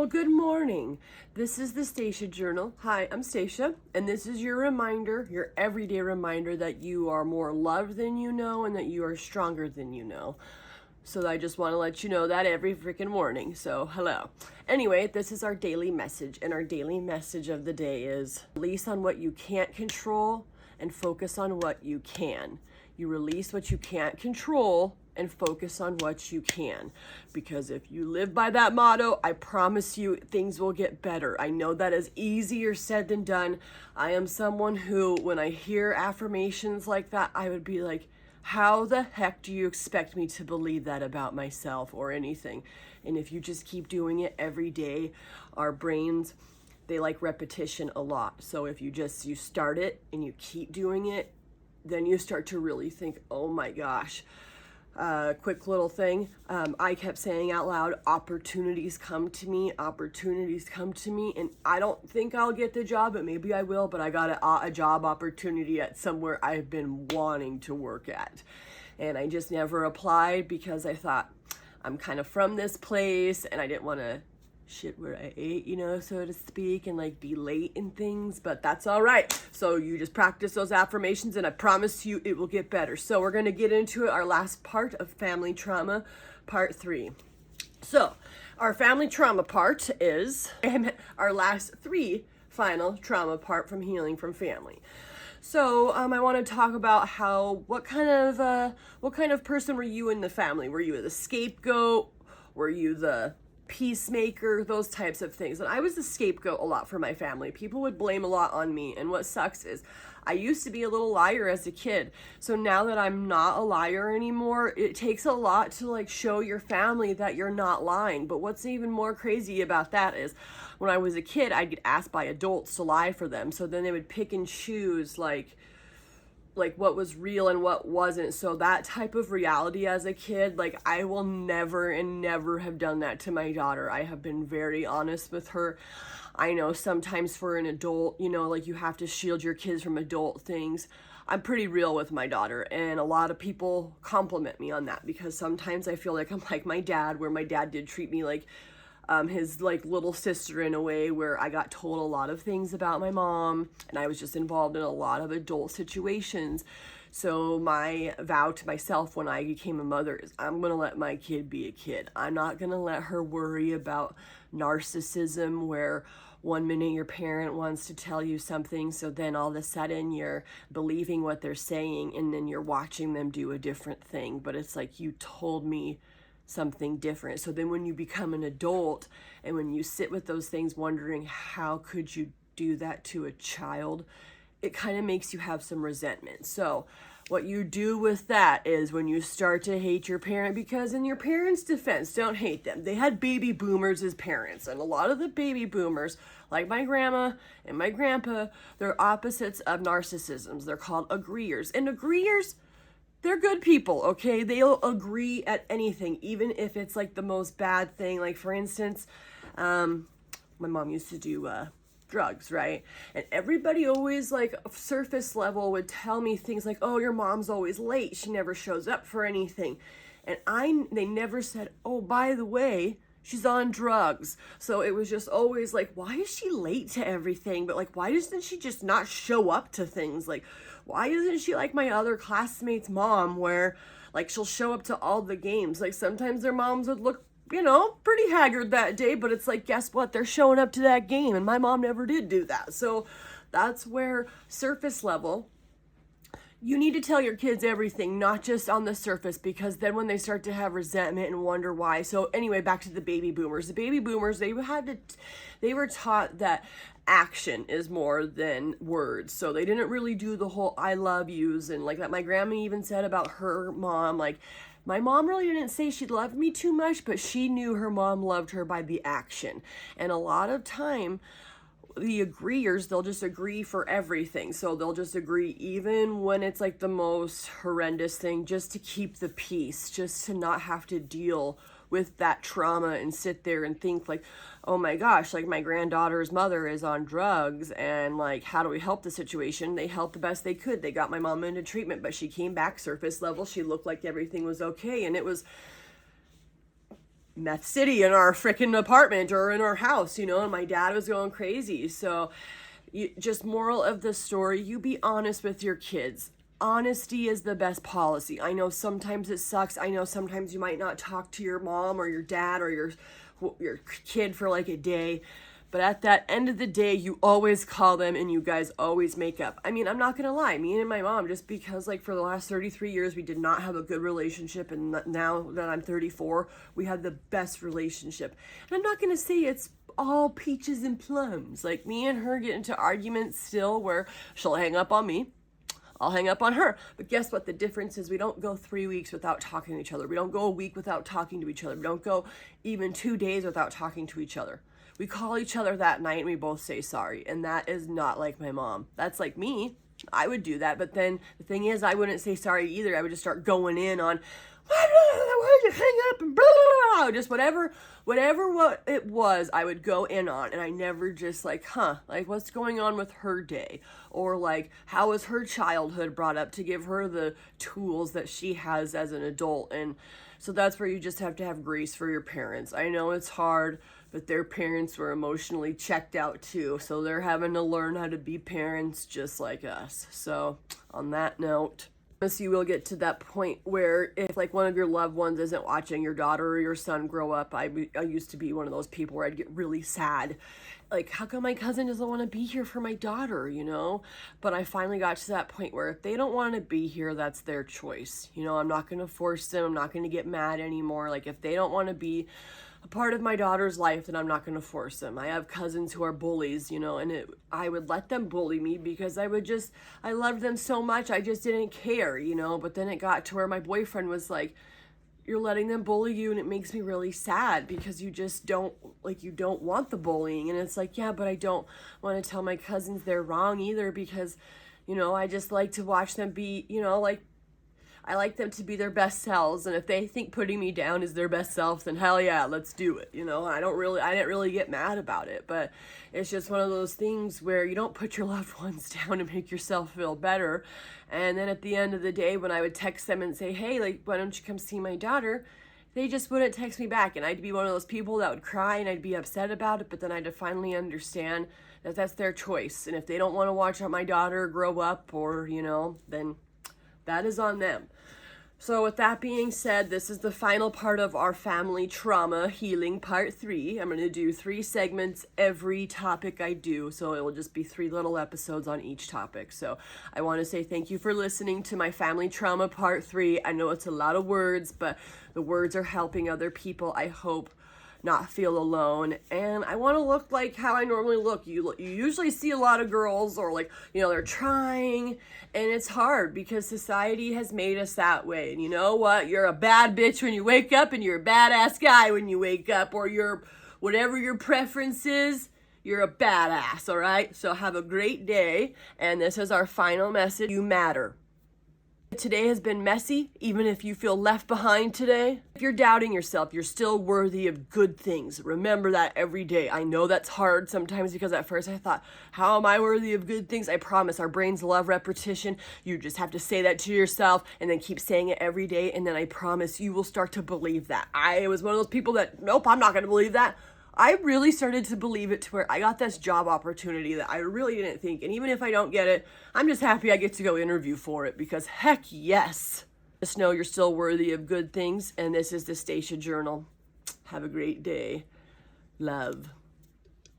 Well, good morning. This is the Stacia Journal. Hi, I'm Stacia, and this is your reminder, your everyday reminder that you are more loved than you know and that you are stronger than you know. So I just want to let you know that every freaking morning. So, hello. Anyway, this is our daily message, and our daily message of the day is release on what you can't control and focus on what you can. You release what you can't control and focus on what you can. Because if you live by that motto, I promise you things will get better. I know that is easier said than done. I am someone who, when I hear affirmations like that, I would be like, how the heck do you expect me to believe that about myself or anything? And if you just keep doing it every day, our brains, they like repetition a lot. So if you start it and you keep doing it, then you start to really think, oh my gosh. Quick little thing, I kept saying out loud, opportunities come to me, and I don't think I'll get the job, but maybe I will, but I got a job opportunity at somewhere I've been wanting to work at, and I just never applied because I thought, I'm kind of from this place, and I didn't want to shit where I ate, so to speak, and like be late and things, but that's all right. So you just practice those affirmations and I promise you it will get better. So we're going to get into it, our last part of family trauma, part 3. So our family trauma part is our last 3 final trauma part from healing from family. So I want to talk about what kind of person were you in the family? Were you the scapegoat? Were you the peacemaker? Those types of things. And I was the scapegoat a lot for my family. People would blame a lot on me. And what sucks is I used to be a little liar as a kid. So now that I'm not a liar anymore, it takes a lot to show your family that you're not lying. But what's even more crazy about that is when I was a kid, I'd get asked by adults to lie for them. So then they would pick and choose like what was real and what wasn't. So that type of reality as a kid, I will never and never have done that to my daughter. I have been very honest with her. I know sometimes for an adult, you have to shield your kids from adult things. I'm pretty real with my daughter, and a lot of people compliment me on that because sometimes I feel like I'm like my dad, where my dad did treat me like his little sister in a way, where I got told a lot of things about my mom and I was just involved in a lot of adult situations. So my vow to myself when I became a mother is I'm going to let my kid be a kid. I'm not going to let her worry about narcissism, where one minute your parent wants to tell you something, so then all of a sudden you're believing what they're saying and then you're watching them do a different thing. But it's like, you told me something different. So then when you become an adult and when you sit with those things wondering how could you do that to a child, it kind of makes you have some resentment. So what you do with that is when you start to hate your parent, because in your parents' defense, don't hate them. They had baby boomers as parents, and a lot of the baby boomers, like my grandma and my grandpa, they're opposites of narcissisms. They're called agreeers. And agreeers, they're good people, okay? They'll agree at anything, even if it's the most bad thing. Like, for instance, my mom used to do drugs, right? And everybody always, surface level, would tell me things like, oh, your mom's always late. She never shows up for anything. And they never said, oh, by the way, she's on drugs. So it was just always why is she late to everything? But why doesn't she just not show up to things? Why isn't she like my other classmates' mom, where she'll show up to all the games? Sometimes their moms would look, pretty haggard that day, but it's guess what? They're showing up to that game, and my mom never did do that. So that's where surface level, you need to tell your kids everything, not just on the surface, because then when they start to have resentment and wonder why. So anyway, back to the baby boomers. The baby boomers, they were taught that action is more than words. So they didn't really do the whole I love yous and that. My grandma even said about her mom, my mom really didn't say she loved me too much, but she knew her mom loved her by the action. And a lot of time, the agreeers, they'll just agree for everything. So they'll just agree even when it's the most horrendous thing, just to keep the peace, just to not have to deal with that trauma and sit there and think oh my gosh, my granddaughter's mother is on drugs, and how do we help the situation? They helped the best they could. They got my mom into treatment, but she came back surface level. She looked like everything was okay, and it was meth city in our freaking apartment or in our house, you know, and my dad was going crazy. So just moral of the story, you be honest with your kids. Honesty is the best policy. I know sometimes it sucks. I know sometimes you might not talk to your mom or your dad or your kid for like a day. But at that end of the day, you always call them and you guys always make up. I mean, I'm not going to lie. Me and my mom, just because like for the last 33 years, we did not have a good relationship. And now that I'm 34, we have the best relationship. And I'm not going to say it's all peaches and plums. Like me and her get into arguments still where she'll hang up on me. I'll hang up on her. But guess what? The difference is we don't go 3 weeks without talking to each other. We don't go a week without talking to each other. We don't go even 2 days without talking to each other. We call each other that night and we both say sorry. And that is not like my mom. That's like me. I would do that. But then the thing is, I wouldn't say sorry either. I would just start going in on, why did you hang up and blah, blah, blah. Just whatever what it was, I would go in on. And I never just like, like what's going on with her day? Or like, how was her childhood brought up to give her the tools that she has as an adult? And so that's where you just have to have grace for your parents. I know it's hard, but their parents were emotionally checked out too. So they're having to learn how to be parents just like us. So on that note, you will get to that point where if like one of your loved ones isn't watching your daughter or your son grow up, I used to be one of those people where I'd get really sad. Like, how come my cousin doesn't want to be here for my daughter, you know? But I finally got to that point where if they don't want to be here, that's their choice. You know, I'm not going to force them. I'm not going to get mad anymore. Like, if they don't want to be a part of my daughter's life, then I'm not going to force them. I have cousins who are bullies, you know, and I would let them bully me because I loved them so much. I just didn't care, you know, but then it got to where my boyfriend was like, you're letting them bully you and it makes me really sad because you just don't want the bullying. And it's like, yeah, but I don't want to tell my cousins they're wrong either because, you know, I just like to watch them be, you know, like, I like them to be their best selves, and if they think putting me down is their best self, then hell yeah, let's do it. You know, I didn't really get mad about it, but it's just one of those things where you don't put your loved ones down to make yourself feel better. And then at the end of the day, when I would text them and say, hey, like, why don't you come see my daughter? They just wouldn't text me back, and I'd be one of those people that would cry and I'd be upset about it, but then I'd finally understand that that's their choice. And if they don't want to watch my daughter grow up or, you know, then that is on them. So with that being said, this is the final part of our family trauma healing part 3. I'm going to do 3 segments every topic I do. So it will just be 3 little episodes on each topic. So I want to say thank you for listening to my family trauma part 3. I know it's a lot of words, but the words are helping other people, I hope, not feel alone. And I want to look like how I normally look. You usually see a lot of girls or like, you know, they're trying, and it's hard because society has made us that way. And you know what? You're a bad bitch when you wake up and you're a badass guy when you wake up, or you're whatever your preference is. You're a badass, all right? So have a great day. And this is our final message. You matter. Today has been messy, even if you feel left behind today. If you're doubting yourself, you're still worthy of good things. Remember that every day. I know that's hard sometimes because at first I thought, how am I worthy of good things? I promise our brains love repetition. You just have to say that to yourself and then keep saying it every day. And then I promise you will start to believe that. I was one of those people that, nope, I'm not going to believe that. I really started to believe it to where I got this job opportunity that I really didn't think. And even if I don't get it, I'm just happy I get to go interview for it because heck yes. Just know you're still worthy of good things. And this is the Stacia Journal. Have a great day. Love.